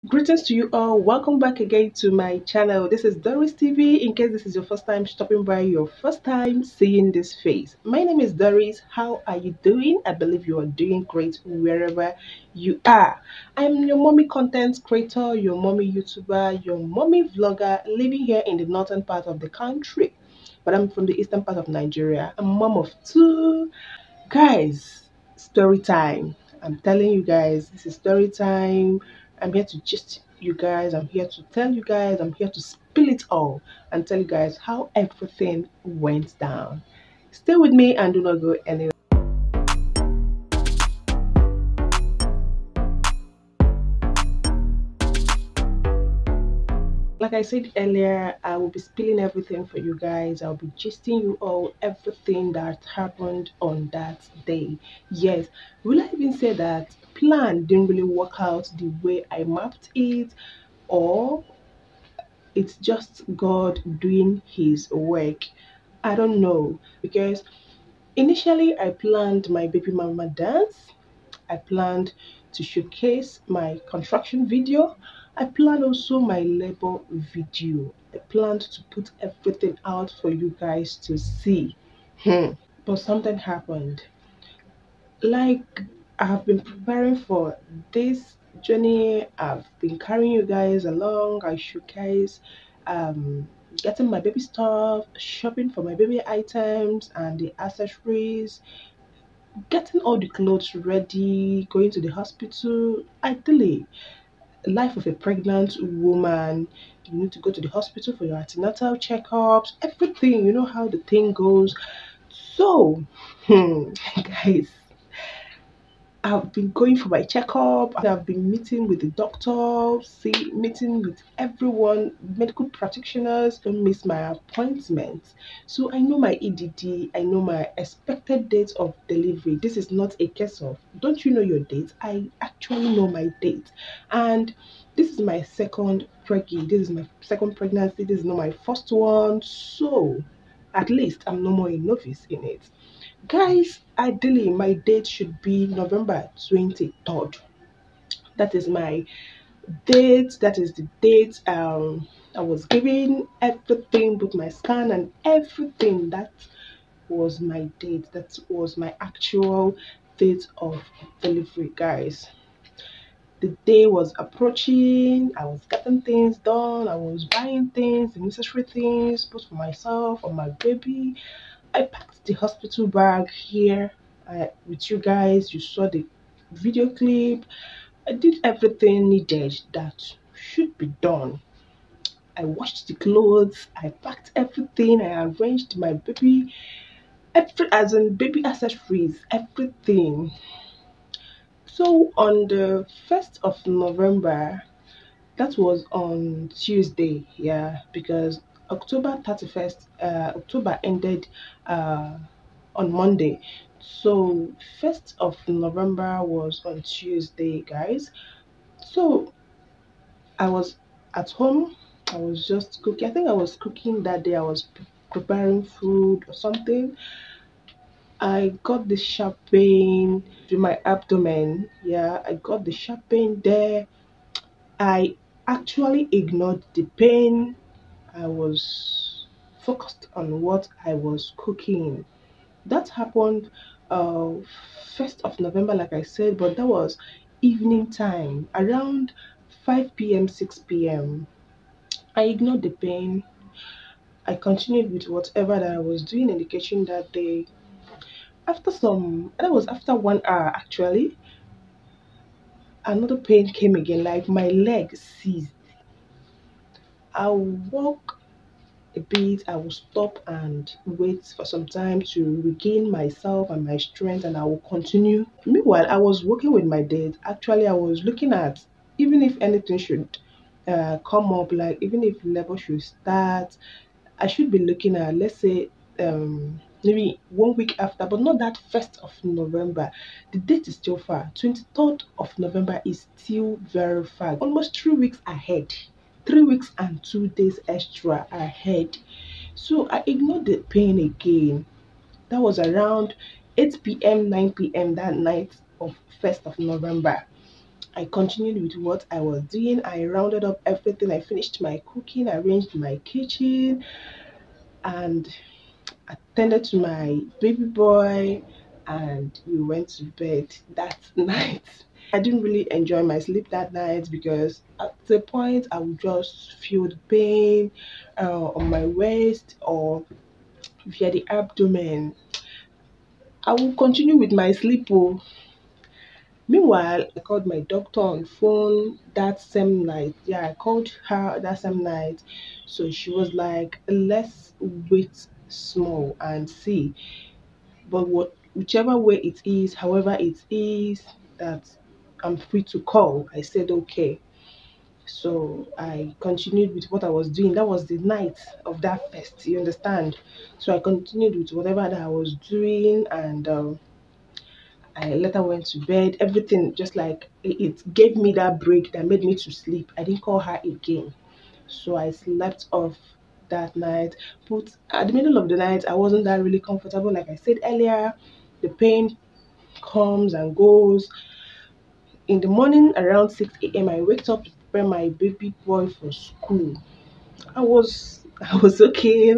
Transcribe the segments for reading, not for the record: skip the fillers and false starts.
Greetings to you all. Welcome back again to my channel. This is Doris TV. In case this is your first time stopping by, your first time seeing this face. My name is Doris. How are you doing? I believe you are doing great wherever you are. I'm your mommy content creator, your mommy YouTuber, your mommy vlogger living here in the northern part of the country. But I'm from the eastern part of Nigeria. I'm a mom of two. Guys, story time. I'm telling you guys, this is story time. I'm here to just you guys, I'm here to tell you guys, I'm here to spill it all and tell you guys how everything went down. Stay with me and do not go anywhere. Like I said earlier, I will be spilling everything for you guys. I'll be gisting you all everything that happened on that day. Yes, will I even say that plan didn't really work out the way I mapped it, or it's just God doing his work? I don't know, because initially I planned my baby mama dance. I planned to showcase my construction video. I planned also my labor video. I planned to put everything out for you guys to see. But something happened. Like, I have been preparing for this journey. I've been carrying you guys along. I showcase getting my baby stuff, shopping for my baby items and the accessories, getting all the clothes ready, going to the hospital. Ideally, life of a pregnant woman, you need to go to the hospital for your antenatal checkups, everything. You know how the thing goes. So, guys, I've been going for my checkup. I've been meeting with the doctor, meeting with everyone, medical practitioners. Don't miss my appointments. So I know my EDD. I know my expected date of delivery. This is not a case of don't you know your date? I actually know my date, and this is my second preggy. This is my second pregnancy. This is not my first one. So at least I'm no more a novice in it. Guys, ideally, my date should be November 23rd. That is my date. That is the date I was given everything, both my scan and everything. That was my date. That was my actual date of delivery, guys. The day was approaching. I was getting things done. I was buying things, the necessary things, both for myself and my baby. I packed the hospital bag here with you guys. You saw the video clip. I did everything needed that should be done. I washed the clothes. I packed everything. I arranged my baby, as in baby accessories, everything. So on the 1st of November, that was on Tuesday, yeah, because October 31st, October ended on Monday. So 1st of November was on Tuesday, guys. So I was at home. I was just cooking. I think I was cooking that day. I was preparing food or something. I got the sharp pain to my abdomen. Yeah, I got the sharp pain there. I actually ignored the pain. I was focused on what I was cooking. That happened uh 1st of November, like I said, but that was evening time around 5 p.m., 6 p.m. I ignored the pain. I continued with whatever that I was doing in the kitchen that day. That was after 1 hour actually, another pain came again, like my leg seized. I walk a bit, I will stop and wait for some time to regain myself and my strength, and I will continue. Meanwhile, I was working with my dad. Actually, I was looking at even if anything should come up, like even if labor should start, I should be looking at, let's say, maybe 1 week after, but not that 1st of November. The date is still far. 23rd of November is still very far. Almost 3 weeks ahead. 3 weeks and 2 days extra ahead. So I ignored the pain again. That was around 8 p.m., 9 p.m. that night of 1st of November. I continued with what I was doing. I rounded up everything. I finished my cooking, arranged my kitchen, and attended to my baby boy, and we went to bed that night. I didn't really enjoy my sleep that night because at the point I would just feel the pain on my waist or via the abdomen. I will continue with my sleep. Oh. Meanwhile, I called my doctor on phone that same night. Yeah, I called her that same night. So she was like, let's wait small and see. But whichever way it is, however it is, that I'm free to call. I said okay. So I continued with what I was doing. That was the night of that fest, you understand? So I continued with whatever that I was doing, and I later went to bed. Everything just like it gave me that break that made me to sleep. I didn't call her again. So I slept off that night. But at the middle of the night, I wasn't that really comfortable. Like I said earlier, the pain comes and goes. In the morning around 6 a.m., I waked up to prepare my baby boy for school. I was okay.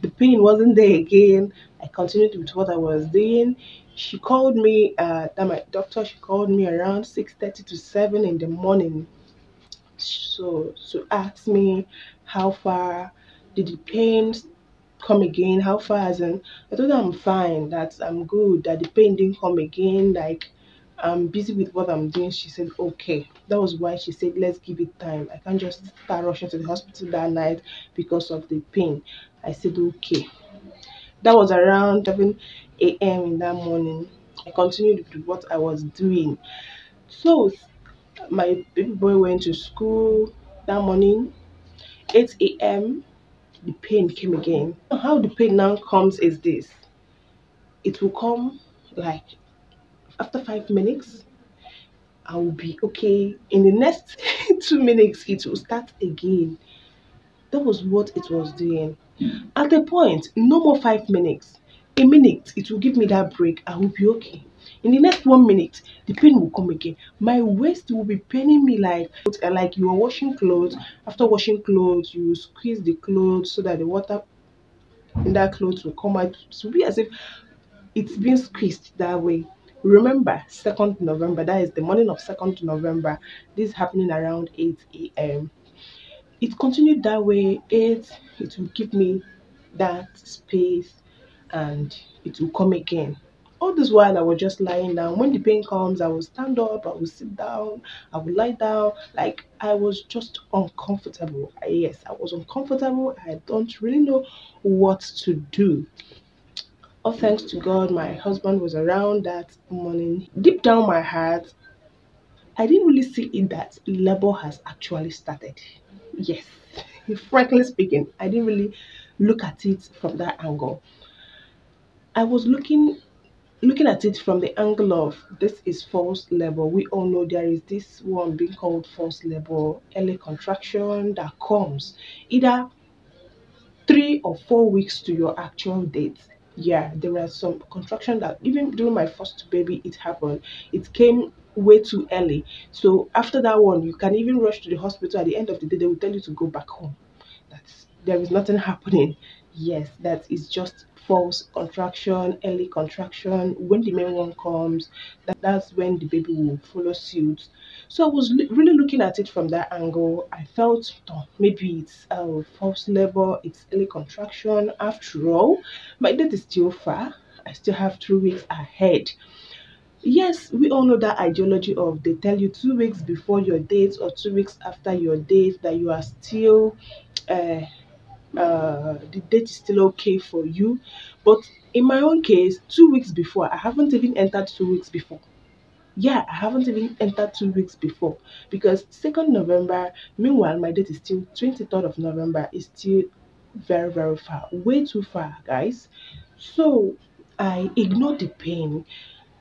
The pain wasn't there again. I continued with what I was doing. She called me, that my doctor, she called me around 6:30 to 7 in the morning. So to ask me how far did the pain come again, how far as in I told her I'm fine, that I'm good, that the pain didn't come again, like I'm busy with what I'm doing. She said okay. That was why she said let's give it time. I can't just start rushing to the hospital that night because of the pain. I said okay. That was around 7 a.m. in that morning. I continued with what I was doing. So my baby boy went to school that morning, 8 a.m. The pain came again. How the pain now comes is this: it will come like after 5 minutes, I will be okay. In the next 2 minutes, it will start again. That was what it was doing. At a point, no more 5 minutes. A minute, it will give me that break. I will be okay. In the next 1 minute, the pain will come again. My waist will be paining me like you are washing clothes. After washing clothes, you squeeze the clothes so that the water in that clothes will come out. It will be as if it's been squeezed that way. Remember, 2nd November, that is the morning of 2nd November. This is happening around 8 a.m. It continued that way. It will give me that space and it will come again. All this while I was just lying down. When the pain comes, I will stand up, I will sit down, I will lie down. Like I was just uncomfortable. Yes, I was uncomfortable. I don't really know what to do. All thanks to God, my husband was around that morning. Deep down my heart, I didn't really see it that labor has actually started. Yes, frankly speaking, I didn't really look at it from that angle. I was looking at it from the angle of this is false labor. We all know there is this one being called false labor, early contraction that comes either 3 or 4 weeks to your actual date. Yeah, there were some contraction that even during my first baby it happened. It came way too early. So after that one, you can even rush to the hospital. At the end of the day, they will tell you to go back home. That's there is nothing happening. Yes, that is just false contraction, early contraction. When the main one comes, that's when the baby will follow suit. So I was really looking at it from that angle. I felt oh, maybe it's false labor, it's early contraction. After all, my date is still far. I still have 2 weeks ahead. Yes, we all know that ideology of they tell you 2 weeks before your date or 2 weeks after your date that you are still uh, the date is still okay for you. But in my own case, 2 weeks before, I haven't even entered 2 weeks before. Yeah, I haven't even entered 2 weeks before because 2nd November, meanwhile, my date is still 23rd of November, is still very, very far, way too far, guys. So I ignored the pain.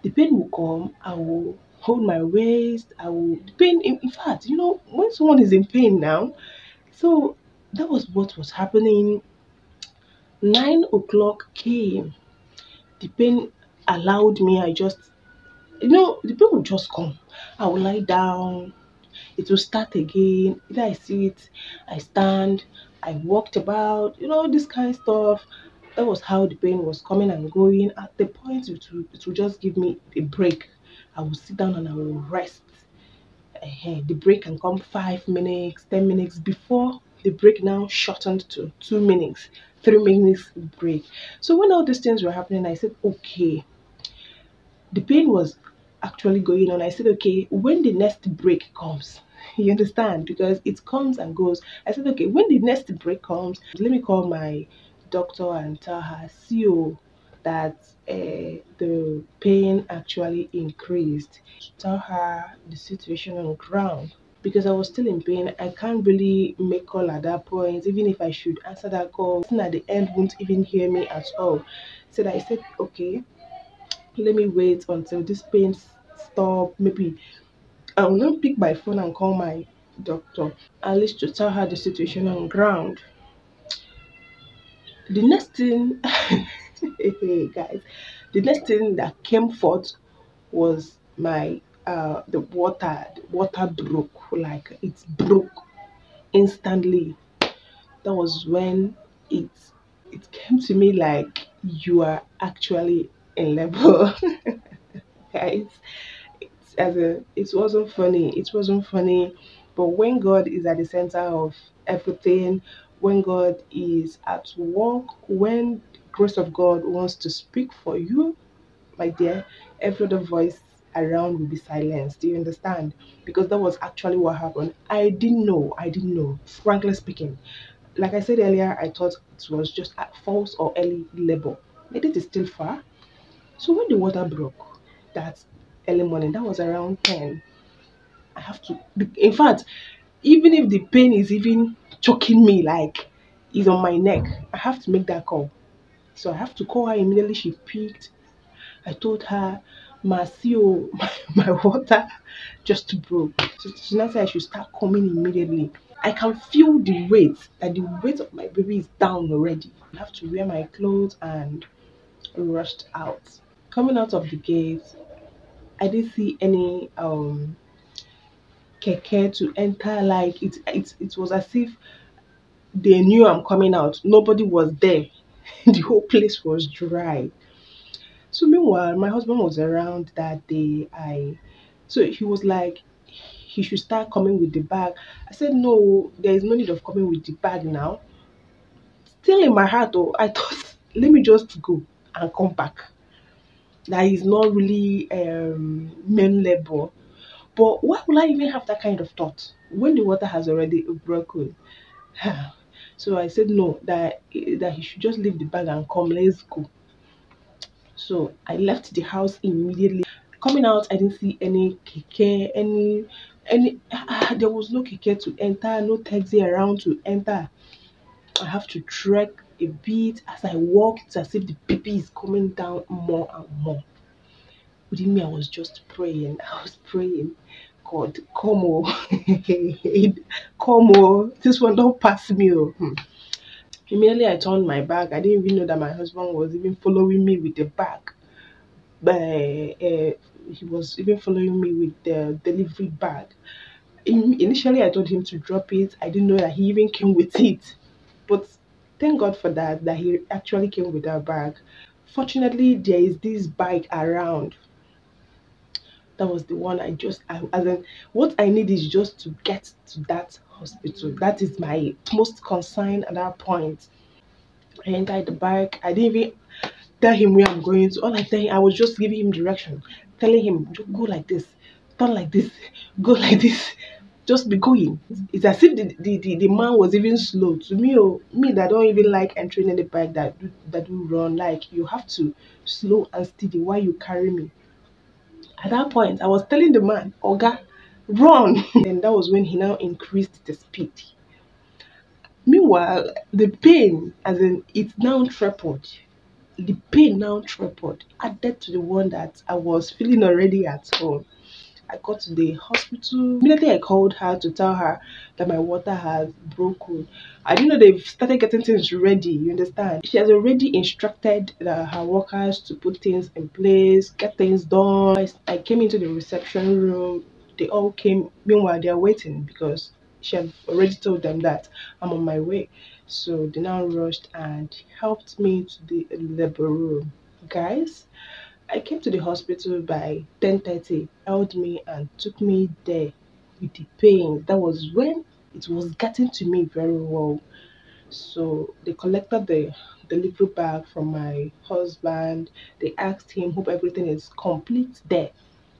The pain will come, I will hold my waist, I will, the pain, in fact, when someone is in pain now, so that was what was happening. 9 o'clock came. The pain allowed me, the pain would just come. I will lie down, it will start again. Either I see it, I stand, I walked about, this kind of stuff. That was how the pain was coming and going. At the point, it will just give me a break. I will sit down and I will rest. The break can come 5 minutes, 10 minutes before the break now shortened to 2 minutes, 3 minutes break. So when all these things were happening, I said, okay, the pain was actually going on. I said, okay, when the next break comes, you understand, because it comes and goes. I said, okay, when the next break comes, let me call my doctor and tell her, CEO, that the pain actually increased. Tell her the situation on ground because I was still in pain. I can't really make call at that point. Even if I should answer that call, person at the end won't even hear me at all. So I said, okay, let me wait until this pain stop. Maybe I will not pick my phone and call my doctor. At least to tell her the situation on ground. The next thing, hey guys, the next thing that came forth was my the water broke. Like it broke instantly. That was when it it came to me like you are actually in level, guys. It wasn't funny. It wasn't funny. But when God is at the center of everything, when God is at work, when the grace of God wants to speak for you, my dear, every other voice around will be silenced. Do you understand? Because that was actually what happened. I didn't know. I didn't know. Frankly speaking, like I said earlier, I thought it was just at false or early labor. But it is still far. So when the water broke that early morning, that was around 10. I have to, in fact, even if the pain is even choking me, like is on my neck, I have to make that call. So I have to call her immediately. She picked. I told her, Marcio, my water just broke. So she now said I should start coming immediately. I can feel the weight, that the weight of my baby is down already. I have to wear my clothes and rushed out. Coming out of the gate, I didn't see any keke to enter. Like it was as if they knew I'm coming out. Nobody was there. The whole place was dry. So meanwhile, my husband was around that day. So he was like, he should start coming with the bag. I said, no, there is no need of coming with the bag now. Still in my heart, though, I thought, let me just go and come back. That is not really main labor. But why would I even have that kind of thought when the water has already broken? So I said no, that he should just leave the bag and come. Let's go. So I left the house immediately. Coming out, I didn't see any keke, there was no keke to enter, no taxi around to enter. I have to trek a bit. As I walk, it's as if the baby is coming down more and more. Within me, I was just praying. I was praying, God, come oh, come oh, this one don't pass me oh. Immediately I turned my back. I didn't even know that my husband was even following me with the bag. But he was even following me with the delivery bag. Initially, I told him to drop it. I didn't know that he even came with it. But thank God for that he actually came with our bag. Fortunately, there is this bike around. That was the one as in, what I need is just to get to that hospital. That is my most concern at that point. I entered the bike. I didn't even tell him where I'm going to. All I tell him, I was just giving him direction, telling him, Go like this, turn like this, go like this, just be going." It's as if the man was even slow. To me, me that don't even like entering any bike that do run, like you have to slow and steady while you carry me. At that point, I was telling the man, Oga, run. And that was when he now increased the speed. Meanwhile, the pain, as in, it's now tripled. The pain now tripled, added to the one that I was feeling already at home. I got to the hospital. Immediately I called her to tell her that my water has broken. I didn't know they've started getting things ready, you understand? She has already instructed her workers to put things in place, get things done. I came into the reception room. They all came. Meanwhile, they are waiting because she had already told them that I'm on my way. So they now rushed and helped me to the labor room. Guys, I came to the hospital by 10:30, held me and took me there with the pain. That was when it was getting to me very well. So they collected the delivery bag from my husband. They asked him, hope everything is complete there.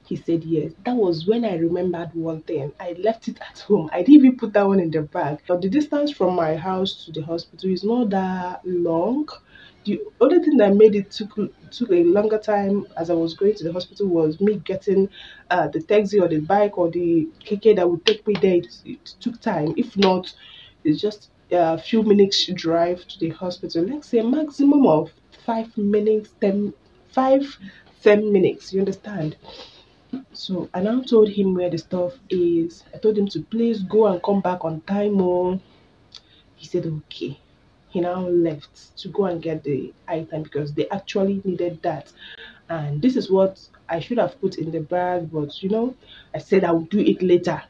He said yes. That was when I remembered one thing. I left it at home. I didn't even put that one in the bag. But the distance from my house to the hospital is not that long. The only thing that made it took a longer time as I was going to the hospital was me getting the taxi or the bike or the KK that would take me there. It took time. If not, it's just a few minutes drive to the hospital. Let's say maximum of 5 minutes, 10 minutes. You understand? So I now told him where the stuff is. I told him to please go and come back on time. Oh, he said okay. He now left to go and get the item because they actually needed that. And this is what I should have put in the bag, but I said I would do it later.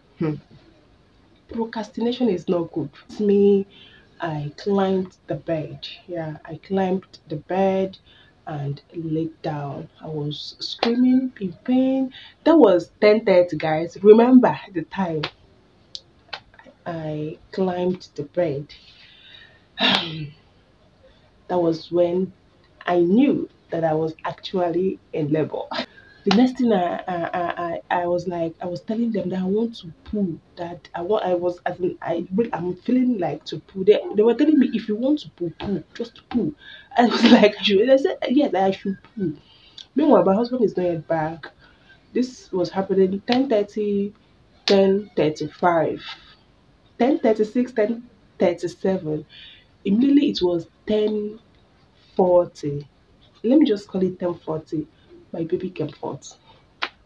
Procrastination is not good. It's me. I climbed the bed. Yeah, I climbed the bed and laid down. I was screaming in pain. That was 10:30, guys. Remember the time I climbed the bed. That was when I knew that I was actually in labor. The next thing I was like, I was telling them that I want to poo, that I was, as in, I'm feeling like to poo. They were telling me, if you want to poo, poo, just poo. I was like, I said, yes, I should poo. Meanwhile, my husband is not yet back. This was happening 10:30, 10:35, 10:36, 10:37. Immediately it was 10:40. Let me just call it 10:40. My baby came forth.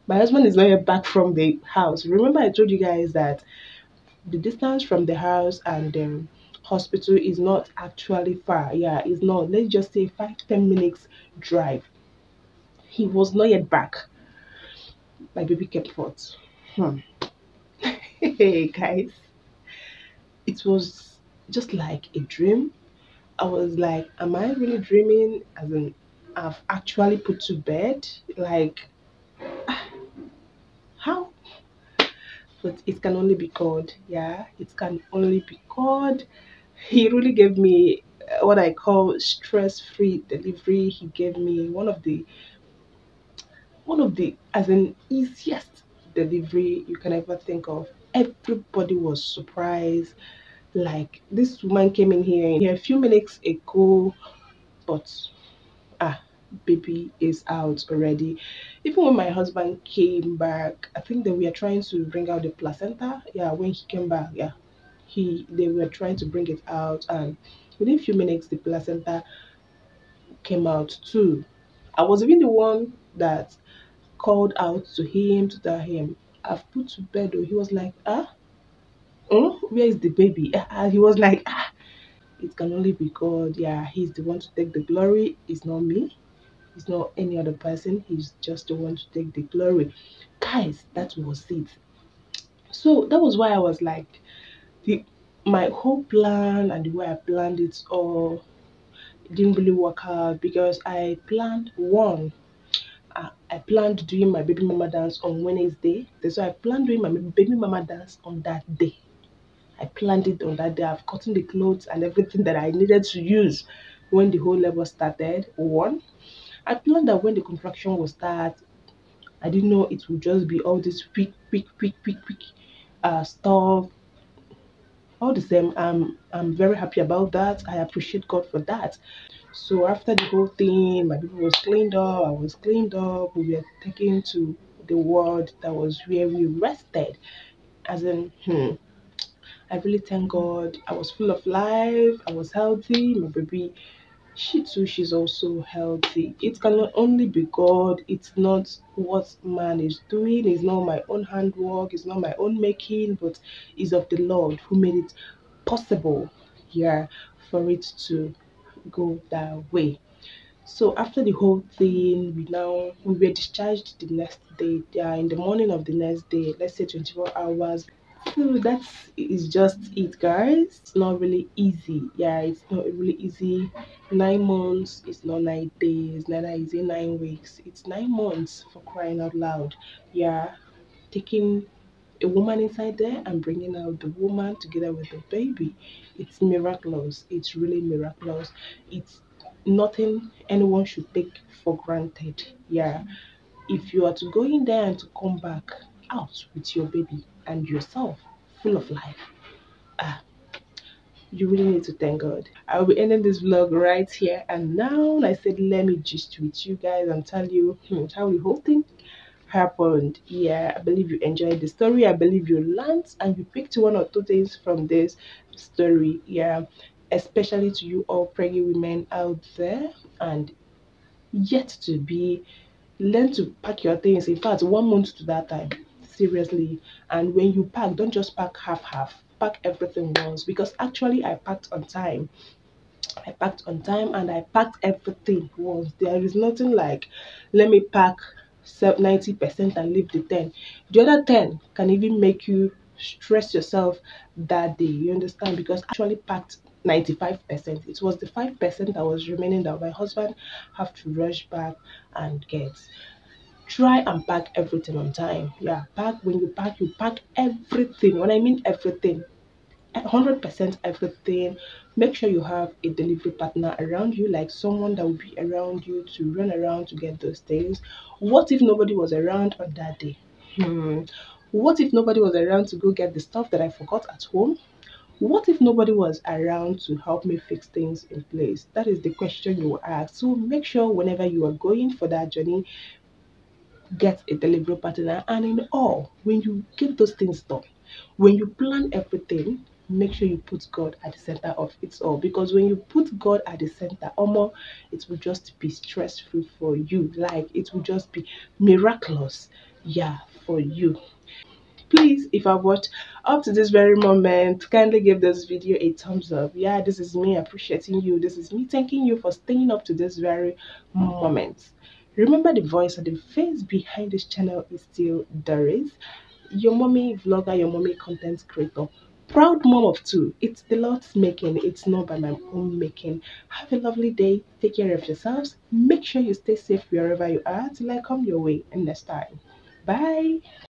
My husband is not yet back from the house. Remember, I told you guys that the distance from the house and the hospital is not actually far. Yeah, it's not. Let's just say 5-10 minutes drive. He was not yet back. My baby kept forth. Hmm. Hey guys, it was just like a dream. I was like, am I really dreaming? As in, I've actually put to bed. Like, how? But it can only be God. Yeah, it can only be God. He really gave me what I call stress-free delivery. He gave me one of the as an easiest delivery you can ever think of. Everybody was surprised. Like, this woman came in here a few minutes ago, but ah, baby is out already. Even when my husband came back, I think that we are trying to bring out the placenta. Yeah, when he came back, yeah, they were trying to bring it out, and within a few minutes the placenta came out too. I was even the one that called out to him to tell him I've put to bed. Or he was like, where is the baby? He was like, it can only be God. Yeah, he's the one to take the glory. It's not me. It's not any other person. He's just the one to take the glory. Guys, that was it. So that was why I was like, the my whole plan and the way I planned it all didn't really work out because I planned one. I planned doing my baby mama dance on Wednesday. So I planned doing my baby mama dance on that day. I planned it on that day. I've gotten the clothes and everything that I needed to use when the whole level started. One, I planned that when the contraction will start, I didn't know it would just be all this quick stuff. All the same, I'm very happy about that. I appreciate God for that. So after the whole thing, my people was cleaned up. I was cleaned up. We were taken to the ward that was where we rested. As in, I really thank God. I was full of life. I was healthy. My baby She too, she's also healthy. It can only be God. It's not what man is doing. It's not my own handwork. It's not my own making, but it's of the Lord who made it possible. Yeah, for it to go that way. So after the whole thing, we were discharged the next day. Yeah, in the morning of the next day, let's say 24 hours. So that's is just it, guys. It's not really easy. Yeah, it's not really easy. 9 months is not 9 days. Neither is it 9 weeks. It's 9 months for crying out loud. Yeah, taking a woman inside there and bringing out the woman together with the baby. It's miraculous. It's really miraculous. It's nothing anyone should take for granted. Yeah. If you are to go in there and to come back out with your baby and yourself full of life, ah, you really need to thank God. I'll be ending this vlog right here and now. I said, let me just with you guys and tell you how the whole thing happened. Yeah, I believe you enjoyed the story. I believe you learned and you picked one or two things from this story. Yeah, especially to you all pregnant women out there and yet to be learn to pack your things. In fact, 1 month to that time. Seriously. And when you pack, don't just pack half. Pack everything once because actually I packed on time. I packed on time and I packed everything once. There is nothing like let me pack 90% and leave the 10. The other 10 can even make you stress yourself that day. You understand? Because I actually packed 95%. It was the 5% that was remaining that my husband have to rush back and get. Try and pack everything on time. Yeah, pack when you pack everything. When I mean everything, 100% everything. Make sure you have a delivery partner around you, like someone that will be around you to run around to get those things. What if nobody was around on that day? What if nobody was around to go get the stuff that I forgot at home? What if nobody was around to help me fix things in place? That is the question you will ask. So make sure whenever you are going for that journey, get a delivery partner. And in all, when you get those things done, when you plan everything, make sure you put God at the center of it all. Because when you put God at the center, almost it will just be stress free for you. Like it will just be miraculous, yeah, for you. Please, if I've watched up to this very moment, kindly give this video a thumbs up. Yeah, this is me appreciating you. This is me thanking you for staying up to this very moment. Remember, the voice and the face behind this channel is still Doris, your mommy vlogger, your mommy content creator. Proud mom of two. It's the Lord's making. It's not by my own making. Have a lovely day. Take care of yourselves. Make sure you stay safe wherever you are till I come your way next time. Bye.